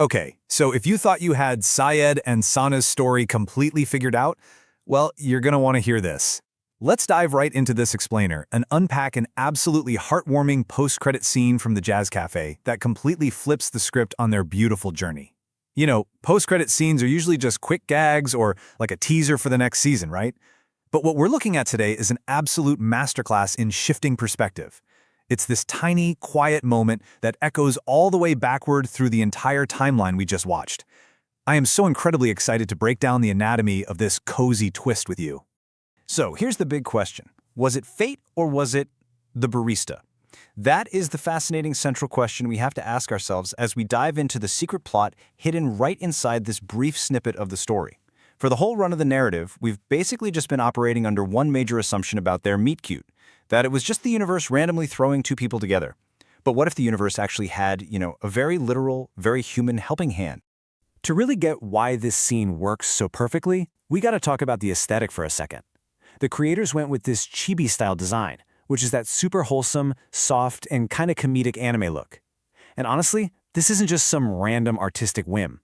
Okay, so if you thought you had Syed and Sana's story completely figured out, well, you're going to want to hear this. Let's dive right into this explainer and unpack an absolutely heartwarming post-credit scene from the Jazz Cafe that completely flips the script on their beautiful journey. You know, post-credit scenes are usually just quick gags or like a teaser for the next season, right? But what we're looking at today is an absolute masterclass in shifting perspective. It's this tiny, quiet moment that echoes all the way backward through the entire timeline we just watched. I am so incredibly excited to break down the anatomy of this cozy twist with you. So here's the big question. Was it fate or was it the barista? That is the fascinating central question we have to ask ourselves as we dive into the secret plot hidden right inside this brief snippet of the story. For the whole run of the narrative, we've basically just been operating under one major assumption about their meet-cute, that it was just the universe randomly throwing two people together. But what if the universe actually had, a very literal, very human helping hand? To really get why this scene works so perfectly, we gotta talk about the aesthetic for a second. The creators went with this chibi-style design, which is that super wholesome, soft, and kinda comedic anime look. And honestly, this isn't just some random artistic whim.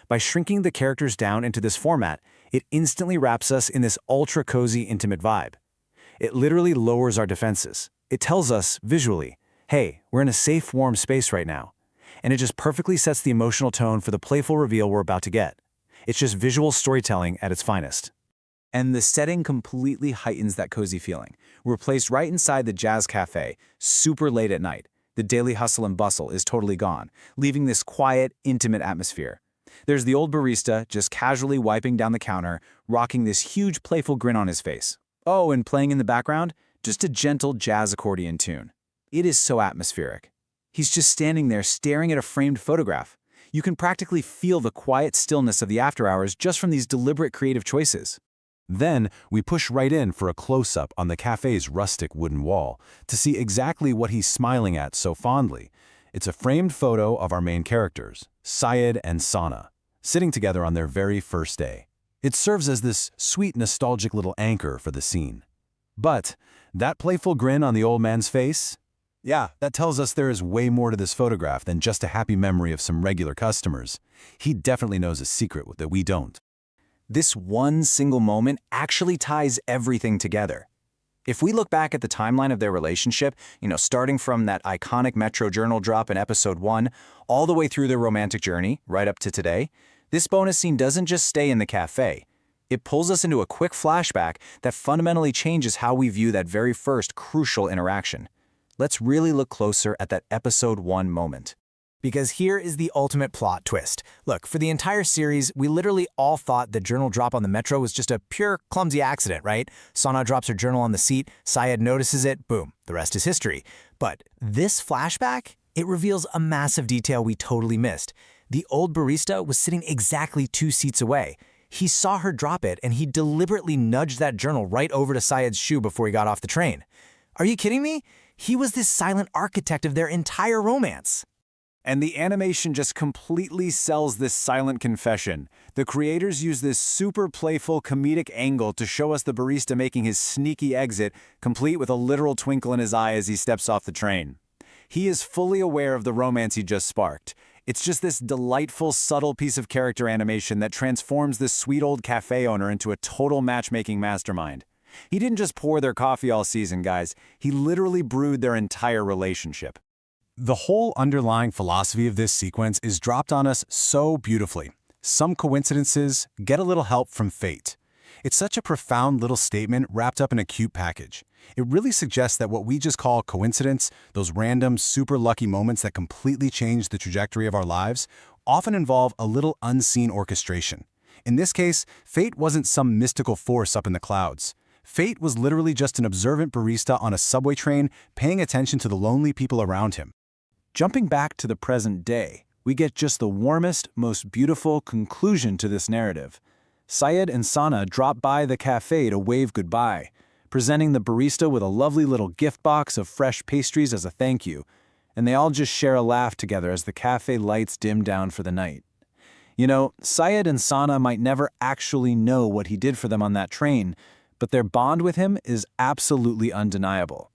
By shrinking the characters down into this format, it instantly wraps us in this ultra-cozy, intimate vibe. It literally lowers our defenses. It tells us, visually, hey, we're in a safe, warm space right now. And it just perfectly sets the emotional tone for the playful reveal we're about to get. It's just visual storytelling at its finest. And the setting completely heightens that cozy feeling. We're placed right inside the Jazz Cafe, super late at night. The daily hustle and bustle is totally gone, leaving this quiet, intimate atmosphere. There's the old barista just casually wiping down the counter, rocking this huge playful grin on his face. Oh, and playing in the background, just a gentle jazz accordion tune. It is so atmospheric. He's just standing there staring at a framed photograph. You can practically feel the quiet stillness of the after hours just from these deliberate creative choices. Then, we push right in for a close-up on the cafe's rustic wooden wall to see exactly what he's smiling at so fondly. It's a framed photo of our main characters, Syed and Sana, sitting together on their very first day. It serves as this sweet, nostalgic little anchor for the scene. But that playful grin on the old man's face? Yeah, that tells us there is way more to this photograph than just a happy memory of some regular customers. He definitely knows a secret that we don't. This one single moment actually ties everything together. If we look back at the timeline of their relationship, starting from that iconic Metro Journal drop in episode 1, all the way through their romantic journey, right up to today, this bonus scene doesn't just stay in the cafe. It pulls us into a quick flashback that fundamentally changes how we view that very first crucial interaction. Let's really look closer at that episode 1 moment. Because here is the ultimate plot twist. Look, for the entire series, we literally all thought the journal drop on the Metro was just a pure, clumsy accident, right? Sana drops her journal on the seat, Syed notices it, boom, the rest is history. But this flashback, it reveals a massive detail we totally missed. The old barista was sitting exactly 2 seats away. He saw her drop it, and he deliberately nudged that journal right over to Syed's shoe before he got off the train. Are you kidding me? He was this silent architect of their entire romance. And the animation just completely sells this silent confession. The creators use this super playful comedic angle to show us the barista making his sneaky exit, complete with a literal twinkle in his eye as he steps off the train. He is fully aware of the romance he just sparked. It's just this delightful, subtle piece of character animation that transforms this sweet old cafe owner into a total matchmaking mastermind. He didn't just pour their coffee all season, guys. He literally brewed their entire relationship. The whole underlying philosophy of this sequence is dropped on us so beautifully. Some coincidences get a little help from fate. It's such a profound little statement wrapped up in a cute package. It really suggests that what we just call coincidence, those random, super lucky moments that completely change the trajectory of our lives, often involve a little unseen orchestration. In this case, fate wasn't some mystical force up in the clouds. Fate was literally just an observant barista on a subway train paying attention to the lonely people around him. Jumping back to the present day, we get just the warmest, most beautiful conclusion to this narrative. Syed and Sana drop by the cafe to wave goodbye, presenting the barista with a lovely little gift box of fresh pastries as a thank you, and they all just share a laugh together as the cafe lights dim down for the night. Syed and Sana might never actually know what he did for them on that train, but their bond with him is absolutely undeniable.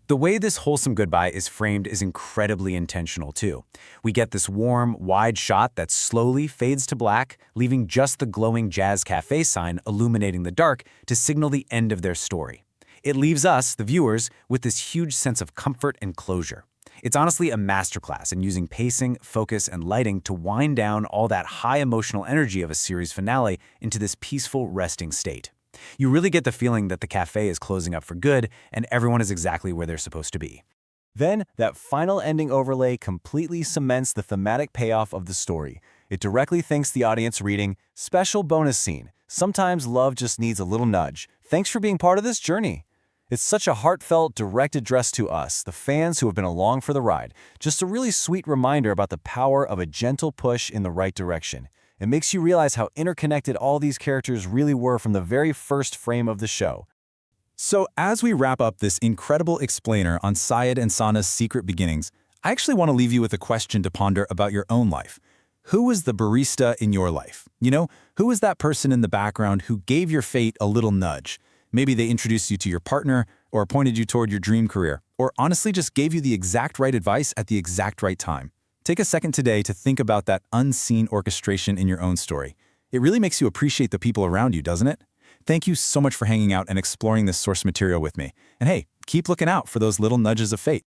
The way this wholesome goodbye is framed is incredibly intentional, too. We get this warm, wide shot that slowly fades to black, leaving just the glowing Jazz Cafe sign illuminating the dark to signal the end of their story. It leaves us, the viewers, with this huge sense of comfort and closure. It's honestly a masterclass in using pacing, focus, and lighting to wind down all that high emotional energy of a series finale into this peaceful, resting state. You really get the feeling that the cafe is closing up for good and everyone is exactly where they're supposed to be. Then, that final ending overlay completely cements the thematic payoff of the story. It directly thanks the audience reading, "Special bonus scene. Sometimes love just needs a little nudge. Thanks for being part of this journey." It's such a heartfelt, direct address to us, the fans who have been along for the ride. Just a really sweet reminder about the power of a gentle push in the right direction. It makes you realize how interconnected all these characters really were from the very first frame of the show. So as we wrap up this incredible explainer on Sayed and Sana's secret beginnings, I actually want to leave you with a question to ponder about your own life. Who was the barista in your life? You know, who was that person in the background who gave your fate a little nudge? Maybe they introduced you to your partner, or pointed you toward your dream career, or honestly just gave you the exact right advice at the exact right time. Take a second today to think about that unseen orchestration in your own story. It really makes you appreciate the people around you, doesn't it? Thank you so much for hanging out and exploring this source material with me. And hey, keep looking out for those little nudges of fate.